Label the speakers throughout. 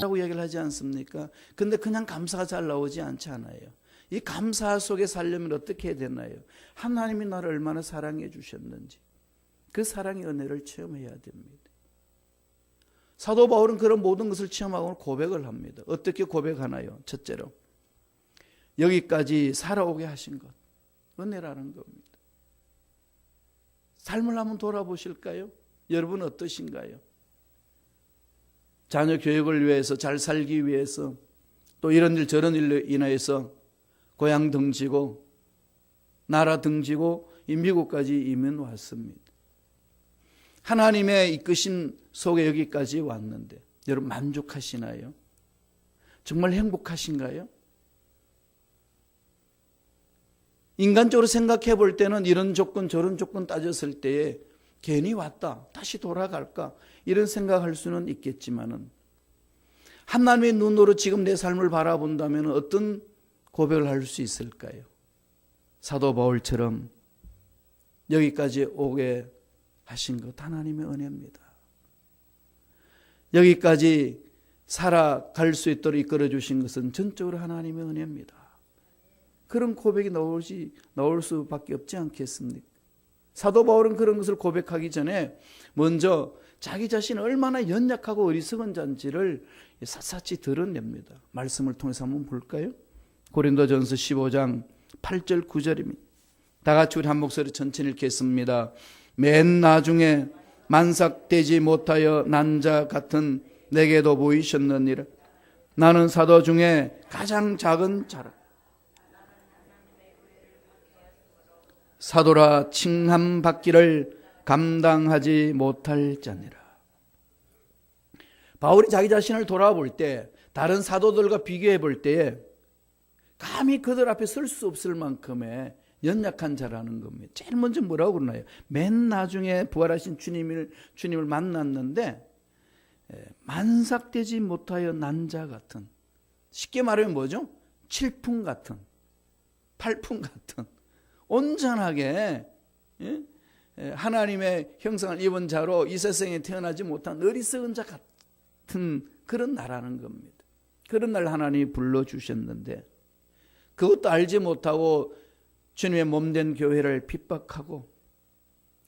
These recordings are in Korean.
Speaker 1: 감사라고 얘기를 하지 않습니까? 근데 그냥 감사가 잘 나오지 않잖아요. 이 감사 속에 살려면 어떻게 해야 되나요? 하나님이 나를 얼마나 사랑해 주셨는지 그 사랑의 은혜를 체험해야 됩니다. 사도 바울은 그런 모든 것을 체험하고 고백을 합니다. 어떻게 고백하나요? 첫째로 여기까지 살아오게 하신 것, 은혜라는 겁니다. 삶을 한번 돌아보실까요? 여러분 어떠신가요? 자녀 교육을 위해서, 잘 살기 위해서, 또 이런 일 저런 일로 인해서 고향 등지고 나라 등지고 이 미국까지 이민 왔습니다. 하나님의 이끄심 속에 여기까지 왔는데 여러분 만족하시나요? 정말 행복하신가요? 인간적으로 생각해 볼 때는 이런 조건 저런 조건 따졌을 때에 괜히 왔다 다시 돌아갈까 이런 생각할 수는 있겠지만은 하나님의 눈으로 지금 내 삶을 바라본다면 어떤 고백을 할 수 있을까요? 사도 바울처럼 여기까지 오게 하신 것 하나님의 은혜입니다. 여기까지 살아갈 수 있도록 이끌어 주신 것은 전적으로 하나님의 은혜입니다. 그런 고백이 나올 수밖에 없지 않겠습니까? 사도 바울은 그런 것을 고백하기 전에 먼저 자기 자신이 얼마나 연약하고 어리석은 자인지를 샅샅이 드러냅니다. 말씀을 통해서 한번 볼까요? 고린도전서 15장 8절 9절입니다. 다 같이 우리 한 목소리 천천히 읽겠습니다. 맨 나중에 만삭되지 못하여 난 자 같은 내게도 보이셨느니라. 나는 사도 중에 가장 작은 자라. 사도라 칭함받기를 감당하지 못할 자니라. 바울이 자기 자신을 돌아볼 때 다른 사도들과 비교해 볼 때에 감히 그들 앞에 설 수 없을 만큼의 연약한 자라는 겁니다. 제일 먼저 뭐라고 그러나요? 맨 나중에 부활하신 주님을 만났는데 만삭되지 못하여 난 자 같은, 쉽게 말하면 뭐죠? 칠풍 같은, 팔풍 같은, 온전하게 하나님의 형상을 입은 자로 이 세상에 태어나지 못한 어리석은 자 같은 그런 나라는 겁니다. 그런 날 하나님이 불러주셨는데 그것도 알지 못하고 주님의 몸된 교회를 핍박하고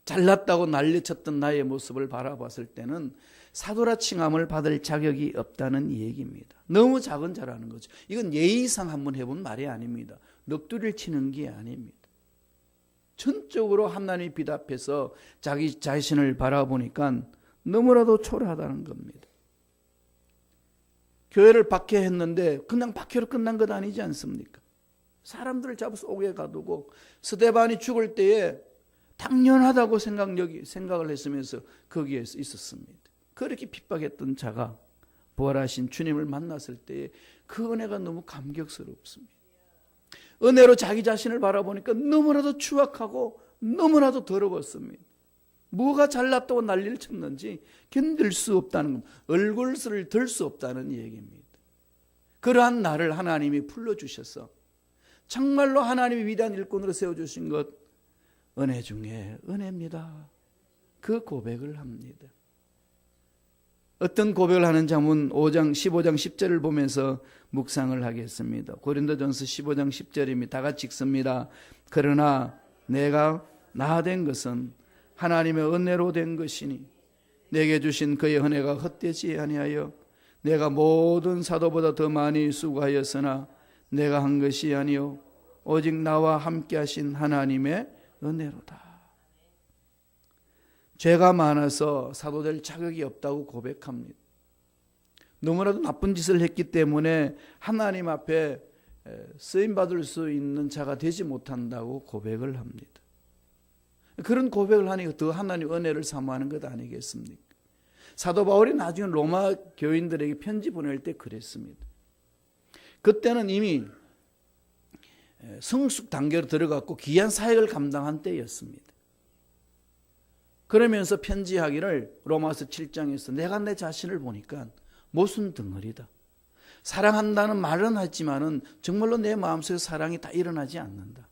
Speaker 1: 잘났다고 난리쳤던 나의 모습을 바라봤을 때는 사도라 칭함을 받을 자격이 없다는 얘기입니다. 너무 작은 자라는 거죠. 이건 예의상 한번 해본 말이 아닙니다. 넋두리를 치는 게 아닙니다. 전적으로 하나님 빛 앞에서 자기 자신을 바라보니까 너무나도 초라하다는 겁니다. 교회를 박해했는데 그냥 박해로 끝난 것 아니지 않습니까? 사람들을 잡아서 옥에 가두고 스데반이 죽을 때에 당연하다고 생각을 했으면서 거기에 있었습니다. 그렇게 핍박했던 자가 부활하신 주님을 만났을 때에 그 은혜가 너무 감격스럽습니다. 은혜로 자기 자신을 바라보니까 너무나도 추악하고 너무나도 더러웠습니다. 뭐가 잘났다고 난리를 쳤는지 견딜 수 없다는 겁니다. 얼굴을 들 수 없다는 얘기입니다. 그러한 나를 하나님이 불러주셔서 정말로 하나님이 위대한 일꾼으로 세워주신 것 은혜 중에 은혜입니다. 그 고백을 합니다. 어떤 고백을 하는지 한번 15장 10절을 보면서 묵상을 하겠습니다. 고린도전서 15장 10절입니다. 다 같이 읽습니다. 그러나 내가 나 된 것은 하나님의 은혜로 된 것이니 내게 주신 그의 은혜가 헛되지 아니하여 내가 모든 사도보다 더 많이 수고하였으나 내가 한 것이 아니요 오직 나와 함께 하신 하나님의 은혜로다. 죄가 많아서 사도될 자격이 없다고 고백합니다. 너무나도 나쁜 짓을 했기 때문에 하나님 앞에 쓰임받을 수 있는 자가 되지 못한다고 고백을 합니다. 그런 고백을 하니 더 하나님 은혜를 사모하는 것 아니겠습니까? 사도 바울이 나중에 로마 교인들에게 편지 보낼 때 그랬습니다. 그때는 이미 성숙 단계로 들어갔고 귀한 사역을 감당한 때였습니다. 그러면서 편지하기를 로마서 7장에서 내가 내 자신을 보니까 모순 덩어리다. 사랑한다는 말은 하지만은 정말로 내 마음속에 사랑이 다 일어나지 않는다.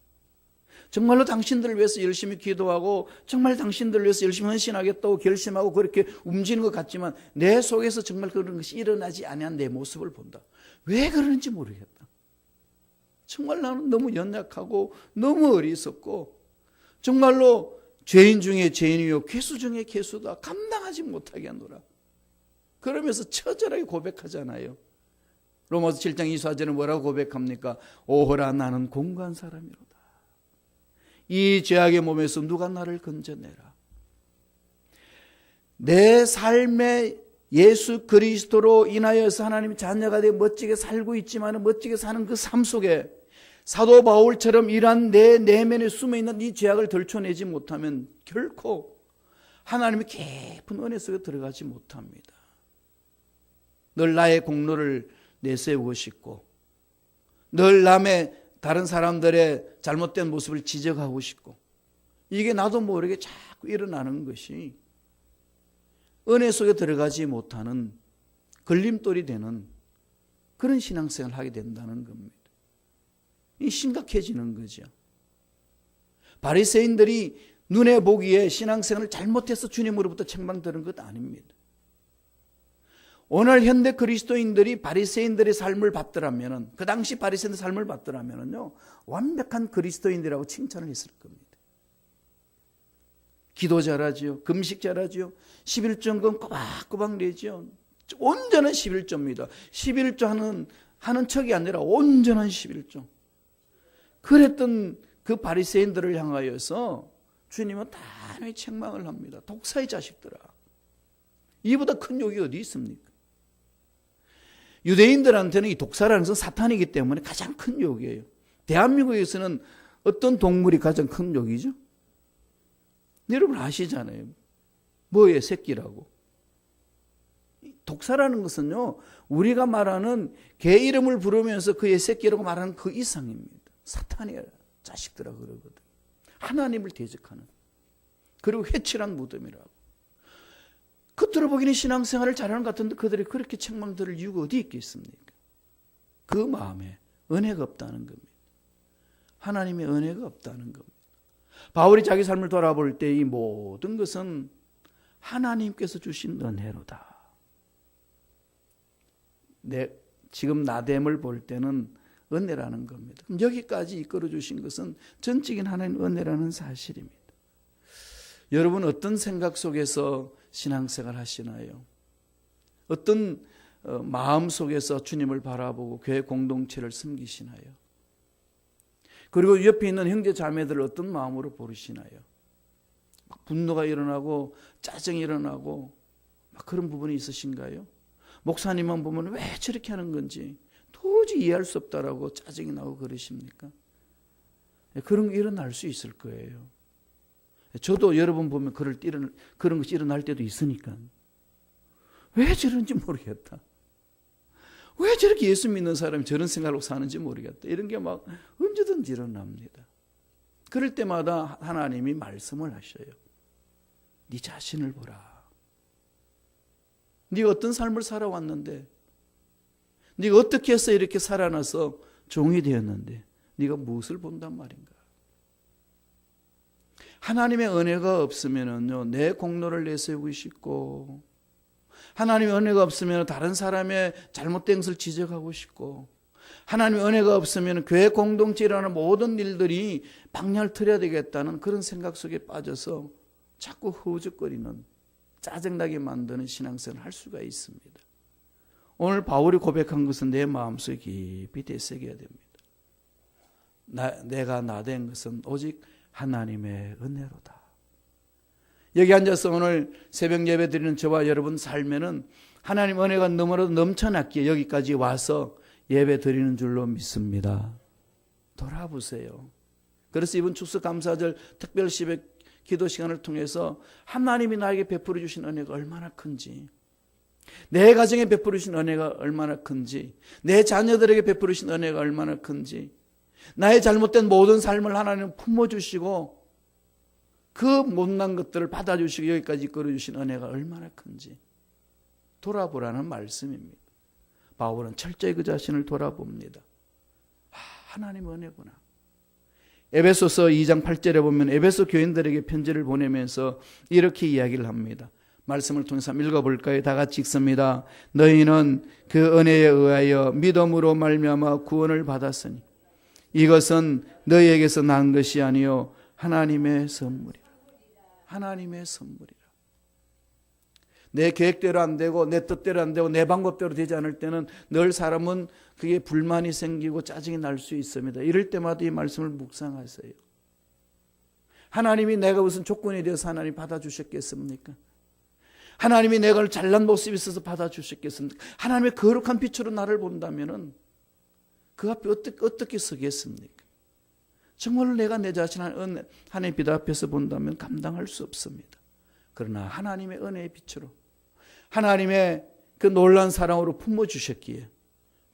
Speaker 1: 정말로 당신들을 위해서 열심히 기도하고 정말 당신들을 위해서 열심히 헌신하겠다고 결심하고 그렇게 움직이는 것 같지만 내 속에서 정말 그런 것이 일어나지 아니한 내 모습을 본다. 왜 그러는지 모르겠다. 정말 나는 너무 연약하고 너무 어리석고 정말로 죄인 중에 죄인이요 괴수 중에 괴수다. 감당하지 못하게 하노라. 그러면서 처절하게 고백하잖아요. 로마서 7장 24절은 뭐라고 고백합니까? 오호라 나는 공고한 사람이로다. 이 죄악의 몸에서 누가 나를 건져내라. 내 삶에 예수 그리스도로 인하여서 하나님의 자녀가 되어 멋지게 살고 있지만 멋지게 사는 그 삶 속에 사도 바울처럼 이러한 내 내면에 숨어있는 이 죄악을 덜쳐내지 못하면 결코 하나님의 깊은 은혜 속에 들어가지 못합니다. 늘 나의 공로를 내세우고 싶고 늘 남의 다른 사람들의 잘못된 모습을 지적하고 싶고 이게 나도 모르게 자꾸 일어나는 것이 은혜 속에 들어가지 못하는 걸림돌이 되는 그런 신앙생활을 하게 된다는 겁니다. 이 심각해지는 거죠. 바리새인들이 눈에 보기에 신앙생활을 잘못해서 주님으로부터 책망들은 것 아닙니다. 오늘 현대 그리스도인들이 바리새인들의 삶을 받더라면 그 당시 바리새인들의 삶을 받더라면요 완벽한 그리스도인들이라고 칭찬을 했을 겁니다. 기도 잘하지요. 금식 잘하지요. 11조금 꼬박꼬박 내지요. 온전한 11조입니다. 11조 하는 척이 아니라 온전한 11조. 그랬던 그 바리새인들을 향하여서 주님은 단호히 책망을 합니다. 독사의 자식들아. 이보다 큰 욕이 어디 있습니까? 유대인들한테는 이 독사라는 것은 사탄이기 때문에 가장 큰 욕이에요. 대한민국에서는 어떤 동물이 가장 큰 욕이죠? 여러분 아시잖아요. 뭐의 새끼라고. 독사라는 것은요, 우리가 말하는 개 이름을 부르면서 그의 새끼라고 말하는 그 이상입니다. 사탄의 자식들아 그러거든. 하나님을 대적하는. 그리고 회칠한 무덤이라고. 겉으로 보기는 신앙생활을 잘하는 것 같은데 그들이 그렇게 책망들을 이유가 어디 있겠습니까? 그 마음에 은혜가 없다는 겁니다. 하나님의 은혜가 없다는 겁니다. 바울이 자기 삶을 돌아볼 때 이 모든 것은 하나님께서 주신 은혜로다. 지금 나됨을 볼 때는 은혜라는 겁니다. 그럼 여기까지 이끌어 주신 것은 전적인 하나님 은혜라는 사실입니다. 여러분 어떤 생각 속에서 신앙생활 하시나요? 어떤 마음 속에서 주님을 바라보고 교회 공동체를 섬기시나요? 그리고 옆에 있는 형제 자매들을 어떤 마음으로 보시나요? 분노가 일어나고 짜증이 일어나고 막 그런 부분이 있으신가요? 목사님만 보면 왜 저렇게 하는 건지 도저히 이해할 수 없다라고 짜증이 나고 그러십니까? 그런 게 일어날 수 있을 거예요. 저도 여러분 보면 그런 것이 일어날 때도 있으니까 왜 저런지 모르겠다. 왜 저렇게 예수 믿는 사람이 저런 생각으로 사는지 모르겠다. 이런 게 막 언제든지 일어납니다. 그럴 때마다 하나님이 말씀을 하셔요. 네 자신을 보라. 네가 어떤 삶을 살아왔는데 네가 어떻게 해서 이렇게 살아나서 종이 되었는데 네가 무엇을 본단 말인가. 하나님의 은혜가 없으면은요 내 공로를 내세우고 싶고 하나님의 은혜가 없으면 다른 사람의 잘못된 것을 지적하고 싶고 하나님의 은혜가 없으면 교회 공동체에 일어나는 모든 일들이 방향을 틀어야 되겠다는 그런 생각 속에 빠져서 자꾸 허우적거리는 짜증나게 만드는 신앙생활을 할 수가 있습니다. 오늘 바울이 고백한 것은 내 마음속에 깊이 되새겨야 됩니다. 내가 나된 것은 오직 하나님의 은혜로다. 여기 앉아서 오늘 새벽 예배 드리는 저와 여러분 삶에는 하나님 은혜가 너무나도 넘쳐났기에 여기까지 와서 예배 드리는 줄로 믿습니다. 돌아보세요. 그래서 이번 추수감사절 특별 시백 기도 시간을 통해서 하나님이 나에게 베풀어 주신 은혜가 얼마나 큰지, 내 가정에 베풀어 주신 은혜가 얼마나 큰지, 내 자녀들에게 베풀어 주신 은혜가 얼마나 큰지, 나의 잘못된 모든 삶을 하나님 품어주시고 그 못난 것들을 받아주시고 여기까지 이끌어주신 은혜가 얼마나 큰지 돌아보라는 말씀입니다. 바울은 철저히 그 자신을 돌아봅니다. 하나님 은혜구나. 에베소서 2장 8절에 보면 에베소 교인들에게 편지를 보내면서 이렇게 이야기를 합니다. 말씀을 통해서 한번 읽어볼까요? 다 같이 읽습니다. 너희는 그 은혜에 의하여 믿음으로 말미암아 구원을 받았으니 이것은 너희에게서 난 것이 아니요 하나님의 선물이라. 하나님의 선물이라. 내 계획대로 안 되고 내 뜻대로 안 되고 내 방법대로 되지 않을 때는 늘 사람은 그게 불만이 생기고 짜증이 날 수 있습니다. 이럴 때마다 이 말씀을 묵상하세요. 하나님이 내가 무슨 조건이 되어서 하나님 받아주셨겠습니까? 하나님이 내가 잘난 모습이 있어서 받아주셨겠습니까? 하나님의 거룩한 빛으로 나를 본다면 그 앞에 어떻게 서겠습니까? 정말로 내가 내 자신을 하나님의 빛 앞에서 본다면 감당할 수 없습니다. 그러나 하나님의 은혜의 빛으로 하나님의 그 놀라운 사랑으로 품어주셨기에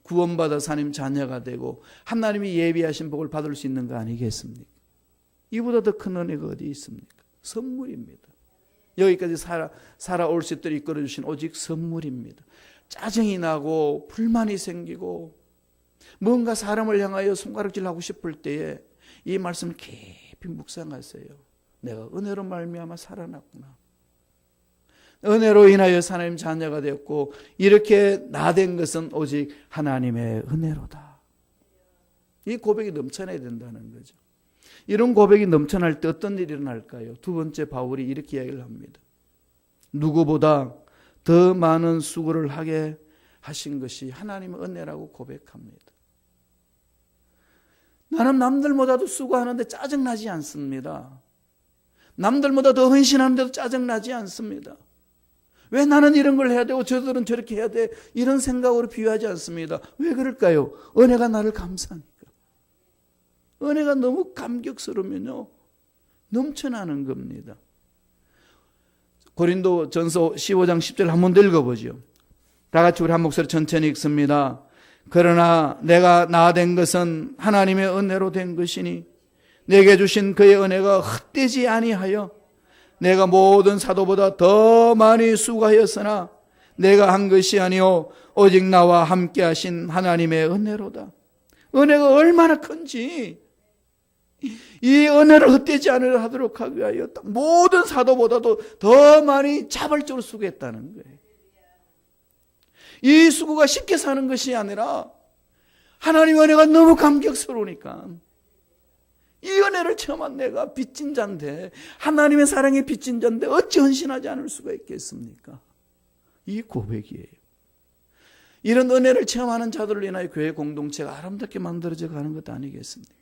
Speaker 1: 구원받아서 하나님 자녀가 되고 하나님이 예비하신 복을 받을 수 있는 거 아니겠습니까? 이보다 더 큰 은혜가 어디 있습니까? 선물입니다. 여기까지 살아올 수 있도록 이끌어주신 오직 선물입니다. 짜증이 나고 불만이 생기고 뭔가 사람을 향하여 손가락질하고 싶을 때에 이 말씀을 깊이 묵상하세요. 내가 은혜로 말미암아 살아났구나. 은혜로 인하여 하나님 자녀가 되었고 이렇게 나 된 것은 오직 하나님의 은혜로다. 이 고백이 넘쳐나야 된다는 거죠. 이런 고백이 넘쳐날 때 어떤 일이 일어날까요? 두 번째 바울이 이렇게 이야기를 합니다. 누구보다 더 많은 수고를 하게 하신 것이 하나님의 은혜라고 고백합니다. 나는 남들보다도 수고하는데 짜증나지 않습니다. 남들보다 더 헌신하는데도 짜증나지 않습니다. 왜 나는 이런 걸 해야 되고 저들은 저렇게 해야 돼? 이런 생각으로 비유하지 않습니다. 왜 그럴까요? 은혜가 나를 감싸니까. 은혜가 너무 감격스러우면요 넘쳐나는 겁니다. 고린도 전서 15장 10절 한 번 더 읽어보죠. 다 같이 우리 한 목소리 천천히 읽습니다. 그러나 내가 나 된 것은 하나님의 은혜로 된 것이니 내게 주신 그의 은혜가 헛되지 아니하여 내가 모든 사도보다 더 많이 수고하였으나 내가 한 것이 아니요 오직 나와 함께 하신 하나님의 은혜로다. 은혜가 얼마나 큰지 이 은혜를 헛되지 않으려 하도록 하기 위하여 모든 사도보다도 더 많이 자발적으로 수고했다는 거예요. 이 수고가 쉽게 사는 것이 아니라 하나님의 은혜가 너무 감격스러우니까 이 은혜를 체험한 내가 빚진 자인데 하나님의 사랑에 빚진 자인데 어찌 헌신하지 않을 수가 있겠습니까? 이 고백이에요. 이런 은혜를 체험하는 자들로 인하여 교회 공동체가 아름답게 만들어져 가는 것 아니겠습니까?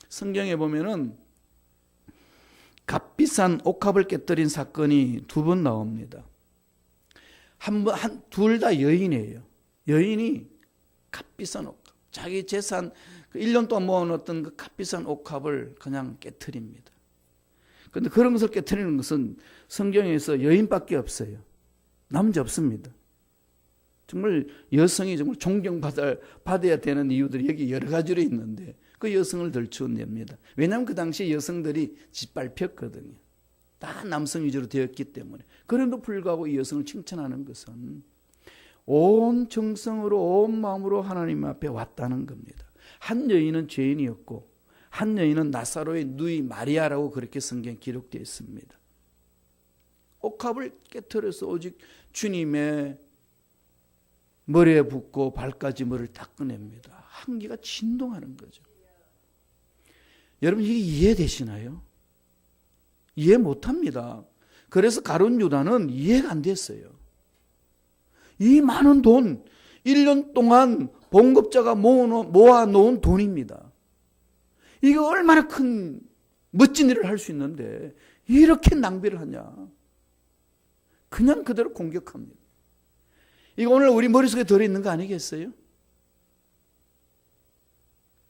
Speaker 1: 성경에 보면은 값비싼 옥합을 깨뜨린 사건이 두 번 나옵니다. 둘 다 여인이에요. 여인이 값비싼 옥합, 자기 재산 1년 동안 모아놓았던 그 값비싼 옥합을 그냥 깨트립니다. 그런데 그런 것을 깨트리는 것은 성경에서 여인밖에 없어요. 남자 없습니다. 정말 여성이 정말 존경받아야 되는 이유들이 여기 여러 가지로 있는데 그 여성을 들추어냅니다. 왜냐하면 그 당시에 여성들이 짓밟혔거든요. 다 남성 위주로 되었기 때문에. 그럼에도 불구하고 이 여성을 칭찬하는 것은 온 정성으로 온 마음으로 하나님 앞에 왔다는 겁니다. 한 여인은 죄인이었고 한 여인은 나사로의 누이 마리아라고 그렇게 성경에 기록되어 있습니다. 옥합을 깨트려서 오직 주님의 머리에 붓고 발까지 머리를 닦아냅니다. 한기가 진동하는 거죠. 여러분 이게 이해되시나요? 이해 못합니다. 그래서 가룟 유다는 이해가 안 됐어요. 이 많은 돈, 1년 동안 봉급자가 모아놓은 돈입니다. 이게 얼마나 큰 멋진 일을 할 수 있는데 이렇게 낭비를 하냐. 그냥 그대로 공격합니다. 이거 오늘 우리 머릿속에 들어있는 거 아니겠어요?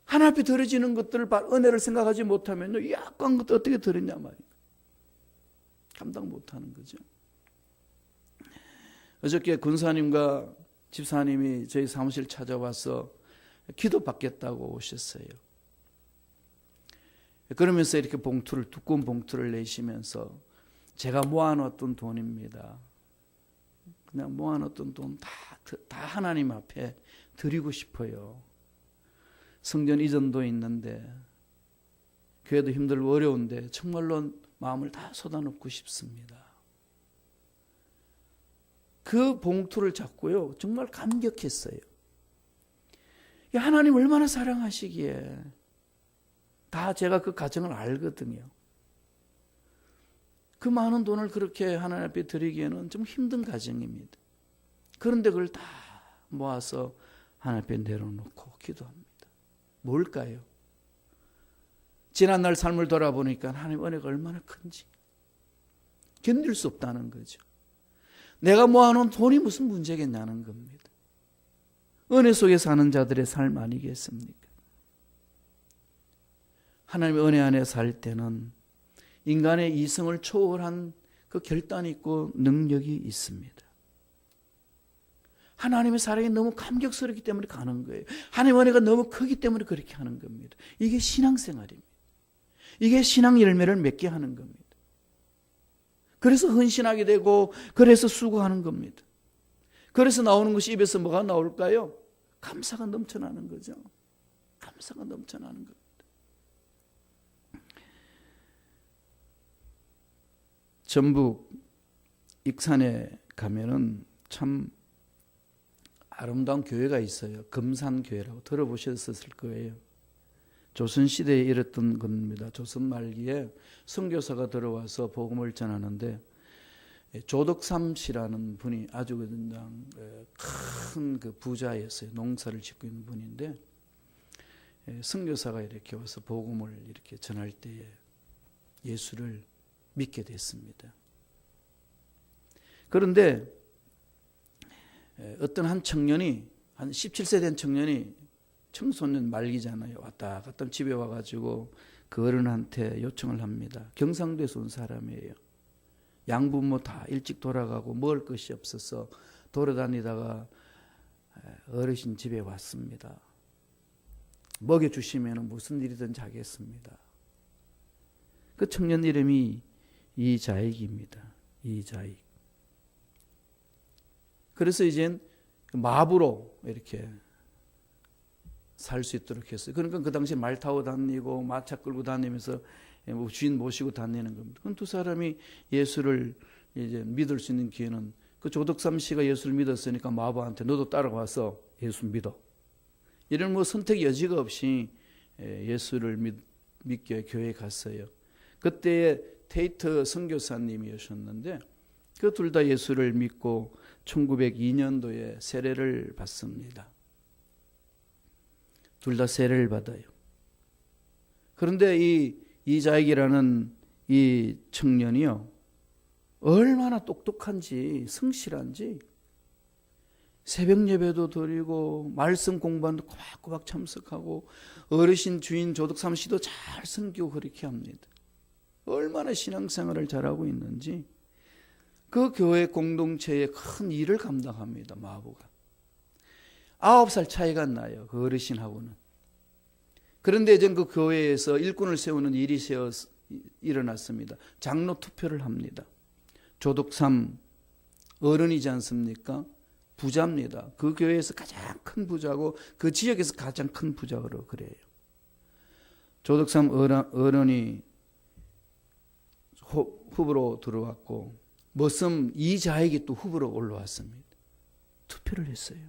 Speaker 1: 하나님 앞에 들어지는 것들을 은혜를 생각하지 못하면요, 약간 것도 어떻게 들었냐 말이에요. 감당 못하는 거죠. 어저께 군사님과 집사님이 저희 사무실 찾아와서 기도받겠다고 오셨어요. 그러면서 이렇게 두꺼운 봉투를 내시면서 제가 모아놓았던 돈입니다. 그냥 모아놓았던 돈 다 하나님 앞에 드리고 싶어요. 성전 이전도 있는데 교회도 힘들고 어려운데 정말로 마음을 다 쏟아놓고 싶습니다. 그 봉투를 잡고요, 정말 감격했어요. 하나님 얼마나 사랑하시기에. 다 제가 그 가정을 알거든요. 그 많은 돈을 그렇게 하나님 앞에 드리기에는 좀 힘든 가정입니다. 그런데 그걸 다 모아서 하나님 앞에 내려놓고 기도합니다. 뭘까요? 지난날 삶을 돌아보니까 하나님 은혜가 얼마나 큰지 견딜 수 없다는 거죠. 내가 모아놓은 돈이 무슨 문제겠냐는 겁니다. 은혜 속에 사는 자들의 삶 아니겠습니까? 하나님의 은혜 안에 살 때는 인간의 이성을 초월한 그 결단이 있고 능력이 있습니다. 하나님의 사랑이 너무 감격스럽기 때문에 가는 거예요. 하나님의 은혜가 너무 크기 때문에 그렇게 하는 겁니다. 이게 신앙생활입니다. 이게 신앙 열매를 맺게 하는 겁니다. 그래서 헌신하게 되고 그래서 수고하는 겁니다. 그래서 나오는 것이 입에서 뭐가 나올까요? 감사가 넘쳐나는 거죠. 감사가 넘쳐나는 겁니다. 전북 익산에 가면은 참 아름다운 교회가 있어요. 금산교회라고 들어보셨을 거예요. 조선시대에 일었던 겁니다. 조선 말기에 선교사가 들어와서 복음을 전하는데 조덕삼 씨라는 분이 아주 큰 그 부자였어요. 농사를 짓고 있는 분인데 선교사가 이렇게 와서 복음을 이렇게 전할 때에 예수를 믿게 됐습니다. 그런데 어떤 한 청년이, 한 17세 된 청년이, 청소년 말기잖아요. 왔다 갔다 집에 와가지고 그 어른한테 요청을 합니다. 경상도에서 온 사람이에요. 양부모 다 일찍 돌아가고 먹을 것이 없어서 돌아다니다가 어르신 집에 왔습니다. 먹여주시면 무슨 일이든지 하겠습니다. 그 청년 이름이 이자익입니다. 이자익. 그래서 이젠 마부로 이렇게 살 수 있도록 했어요. 그러니까 그 당시에 말 타고 다니고 마차 끌고 다니면서 주인 모시고 다니는 겁니다. 그럼 두 사람이 예수를 이제 믿을 수 있는 기회는, 그 조덕삼 씨가 예수를 믿었으니까 마부한테 너도 따라와서 예수 믿어. 이런 뭐 선택 여지가 없이 예수를 믿게 교회에 갔어요. 그때에 테이트 선교사님이셨는데 그 둘 다 예수를 믿고 1902년도에 세례를 받습니다. 둘 다 세례를 받아요. 그런데 이 이자익이라는 이 청년이요, 얼마나 똑똑한지 성실한지 새벽 예배도 드리고 말씀 공부도 꼬박꼬박 참석하고 어르신 주인 조덕삼 씨도 잘 섬기고 그렇게 합니다. 얼마나 신앙생활을 잘하고 있는지 그 교회 공동체의 큰 일을 감당합니다. 마부가 9살 차이가 나요. 그 어르신하고는. 그런데 이제 그 교회에서 일꾼을 세우는 일이 일어났습니다. 장로 투표를 합니다. 조덕삼 어른이지 않습니까? 부자입니다. 그 교회에서 가장 큰 부자고 그 지역에서 가장 큰 부자로 그래요. 조덕삼 어른이 후보로 들어왔고 머슴 이자익이 또 후보로 올라왔습니다. 투표를 했어요.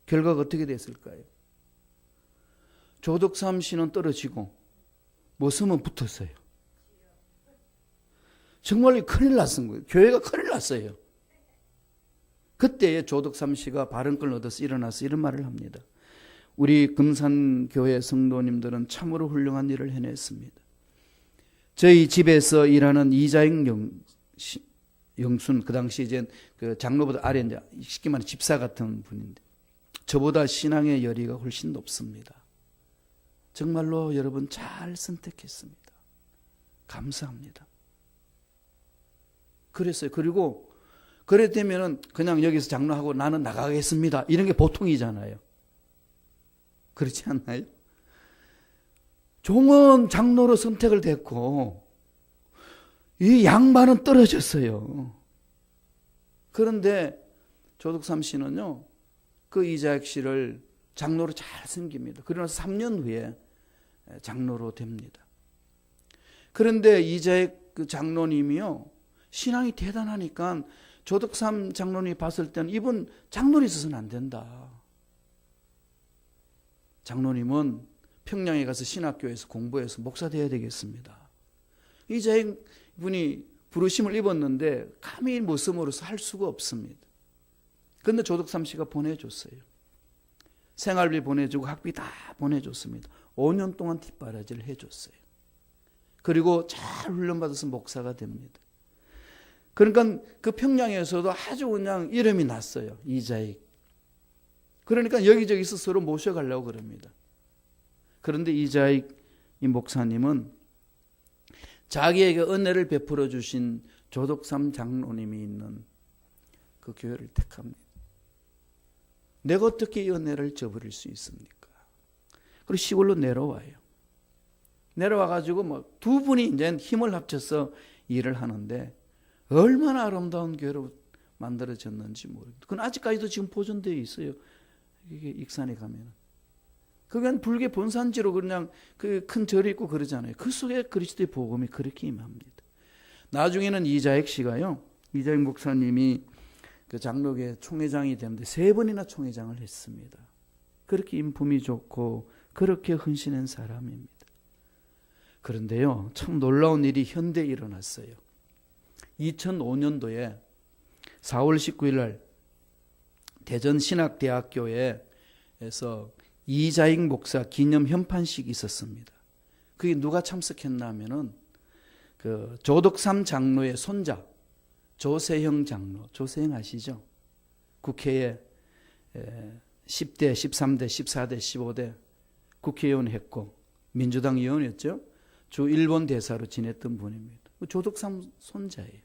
Speaker 1: 결과가 어떻게 됐을까요? 조덕삼 씨는 떨어지고 머슴은 붙었어요. 정말 큰일 났은 거예요. 교회가 큰일 났어요. 그때 조덕삼 씨가 발언권을 얻어서 일어나서 이런 말을 합니다. 우리 금산교회 성도님들은 참으로 훌륭한 일을 해냈습니다. 저희 집에서 일하는 이자익 영순, 그 당시 이제 그 장로보다 아래 이제 쉽게 말하면 집사 같은 분인데 저보다 신앙의 열의가 훨씬 높습니다. 정말로 여러분 잘 선택했습니다. 감사합니다. 그랬어요. 그리고 그래 되면은 그냥 여기서 장로하고 나는 나가겠습니다. 이런 게 보통이잖아요. 그렇지 않나요? 종은 장로로 선택을 됐고 이 양반은 떨어졌어요. 그런데 조덕삼 씨는요, 그 이자익 씨를 장로로 잘 섬깁니다. 그러나서 3년 후에 장로로 됩니다. 그런데 이자익 그 장로님이요, 신앙이 대단하니까 조덕삼 장로님이 봤을 때는 이분 장로로 있어서는 안 된다. 장로님은 평양에 가서 신학교에서 공부해서 목사 되어야 되겠습니다. 이자익 분이 부르심을 입었는데 감히 모습으로서 할 수가 없습니다. 그런데 조덕삼 씨가 보내줬어요. 생활비 보내주고 학비 다 보내줬습니다. 5년 동안 뒷바라지를 해줬어요. 그리고 잘 훈련받아서 목사가 됩니다. 그러니까 그 평양에서도 아주 그냥 이름이 났어요. 이자익. 그러니까 여기저기서 서로 모셔가려고 그럽니다. 그런데 이자익 이 목사님은 자기에게 은혜를 베풀어 주신 조덕삼 장로님이 있는 그 교회를 택합니다. 내가 어떻게 이 은혜를 저버릴 수 있습니까? 그리고 시골로 내려와요. 내려와가지고 뭐 두 분이 이제 힘을 합쳐서 일을 하는데 얼마나 아름다운 교회로 만들어졌는지 모르겠어요. 그건 아직까지도 지금 보존되어 있어요. 이게 익산에 가면. 그건 불교 본산지로 그냥 그 큰 절이 있고 그러잖아요. 그 속에 그리스도의 복음이 그렇게 임합니다. 나중에는 이자익 씨가요, 이자익 목사님이 그 장로교 총회장이 되는데 3번이나 총회장을 했습니다. 그렇게 인품이 좋고 그렇게 헌신한 사람입니다. 그런데요, 참 놀라운 일이 현대에 일어났어요. 2005년도에 4월 19일 날 대전신학대학교에서 이자익 목사 기념 현판식이 있었습니다. 그게 누가 참석했나 하면은 그 조덕삼 장로의 손자 조세형 장로, 조세형 아시죠? 국회에 10대, 13대, 14대, 15대 국회의원 했고 민주당 의원이었죠. 주 일본 대사로 지냈던 분입니다. 조덕삼 손자예요.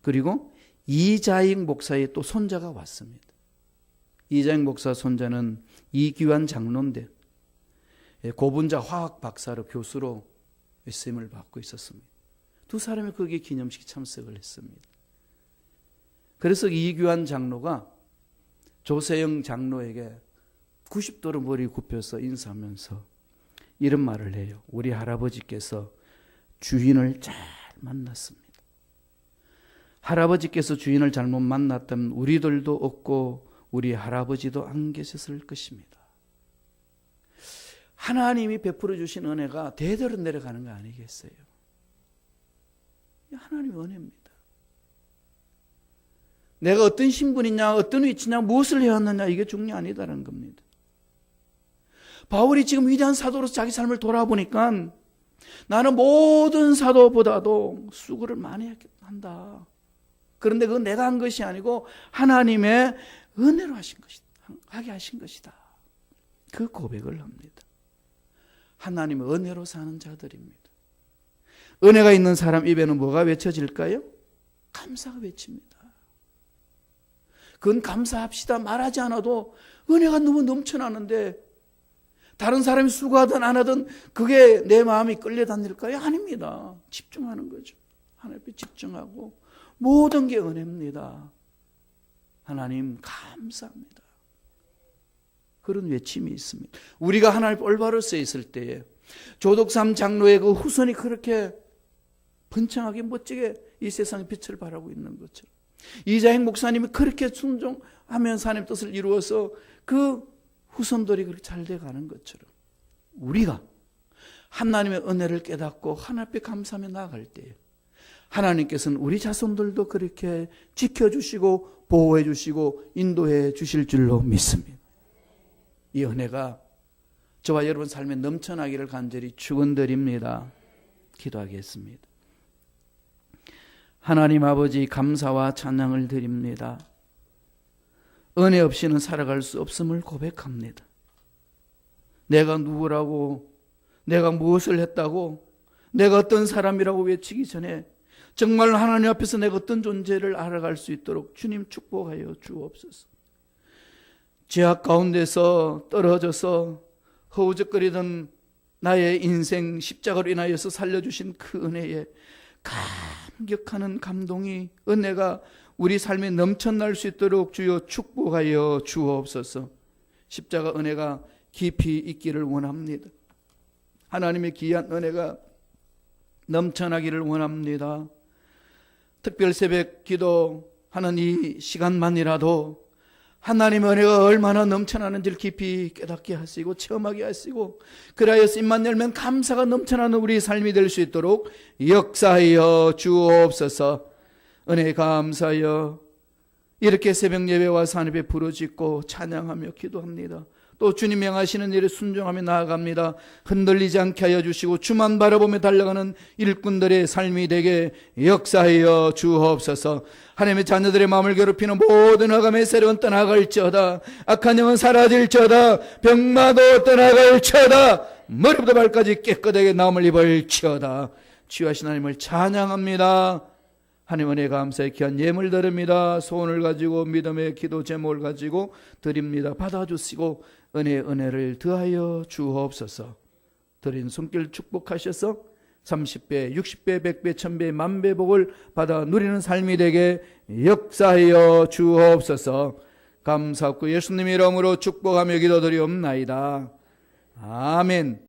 Speaker 1: 그리고 이자익 목사의 또 손자가 왔습니다. 이자익 목사 손자는 이규환 장로인데 고분자 화학 박사로 교수로 SM을 받고 있었습니다. 두 사람이 거기에 기념식 참석을 했습니다. 그래서 이규환 장로가 조세영 장로에게 90도로 머리 굽혀서 인사하면서 이런 말을 해요. 우리 할아버지께서 주인을 잘 만났습니다. 할아버지께서 주인을 잘못 만났다면 우리들도 없고 우리 할아버지도 안 계셨을 것입니다. 하나님이 베풀어 주신 은혜가 대대로 내려가는 거 아니겠어요? 하나님의 은혜입니다. 내가 어떤 신분이냐, 어떤 위치냐, 무엇을 해왔느냐 이게 중요 아니다라는 겁니다. 바울이 지금 위대한 사도로서 자기 삶을 돌아보니까 나는 모든 사도보다도 수고를 많이 한다. 그런데 그건 내가 한 것이 아니고 하나님의 은혜로 하신 것이다. 하게 하신 것이다. 그 고백을 합니다. 하나님의 은혜로 사는 자들입니다. 은혜가 있는 사람 입에는 뭐가 외쳐질까요? 감사가 외칩니다. 그건 감사합시다 말하지 않아도 은혜가 너무 넘쳐나는데 다른 사람이 수고하든 안 하든 그게 내 마음이 끌려다닐까요? 아닙니다. 집중하는 거죠. 하나님 앞에 집중하고 모든 게 은혜입니다. 하나님 감사합니다. 그런 외침이 있습니다. 우리가 하나님 올바로 써 있을 때에 조덕삼 장로의 그 후손이 그렇게 번창하게 멋지게 이 세상의 빛을 발하고 있는 것처럼 이자익 목사님이 그렇게 순종하면서 하나님 뜻을 이루어서 그 후손들이 그렇게 잘 돼가는 것처럼 우리가 하나님의 은혜를 깨닫고 하나님 앞에 감사하며 나아갈 때에 하나님께서는 우리 자손들도 그렇게 지켜주시고 보호해 주시고 인도해 주실 줄로 믿습니다. 이 은혜가 저와 여러분 삶에 넘쳐나기를 간절히 축원드립니다. 기도하겠습니다. 하나님 아버지 감사와 찬양을 드립니다. 은혜 없이는 살아갈 수 없음을 고백합니다. 내가 누구라고, 내가 무엇을 했다고, 내가 어떤 사람이라고 외치기 전에 정말 하나님 앞에서 내가 어떤 존재를 알아갈 수 있도록 주님 축복하여 주옵소서. 죄악 가운데서 떨어져서 허우적거리던 나의 인생 십자가로 인하여서 살려주신 그 은혜에 감격하는 감동이, 은혜가 우리 삶에 넘쳐날 수 있도록 주여 축복하여 주옵소서. 십자가 은혜가 깊이 있기를 원합니다. 하나님의 귀한 은혜가 넘쳐나기를 원합니다. 특별 새벽 기도하는 이 시간만이라도 하나님의 은혜가 얼마나 넘쳐나는지를 깊이 깨닫게 하시고 체험하게 하시고, 그리하여서 입만 열면 감사가 넘쳐나는 우리 삶이 될 수 있도록 역사하여 주옵소서. 은혜 감사하여 이렇게 새벽 예배와 산업에 부르짖고 찬양하며 기도합니다. 또 주님 명하시는 일에 순종하며 나아갑니다. 흔들리지 않게 하여 주시고 주만 바라보며 달려가는 일꾼들의 삶이 되게 역사하여 주옵소서. 하나님의 자녀들의 마음을 괴롭히는 모든 흑암의 세력은 떠나갈지어다. 악한 영은 사라질지어다. 병마도 떠나갈지어다. 머리부터 발까지 깨끗하게 나음을 입을지어다. 주하신 하나님을 찬양합니다. 하나님 은혜 감사의 귀한 예물 드립니다. 소원을 가지고 믿음의 기도 제목을 가지고 드립니다. 받아주시고 은혜를 더하여 주옵소서. 드린 손길 축복하셔서 30배, 60배, 100배, 1000배, 만배 복을 받아 누리는 삶이 되게 역사하여 주옵소서. 감사하고 예수님 이름으로 축복하며 기도드리옵나이다. 아멘.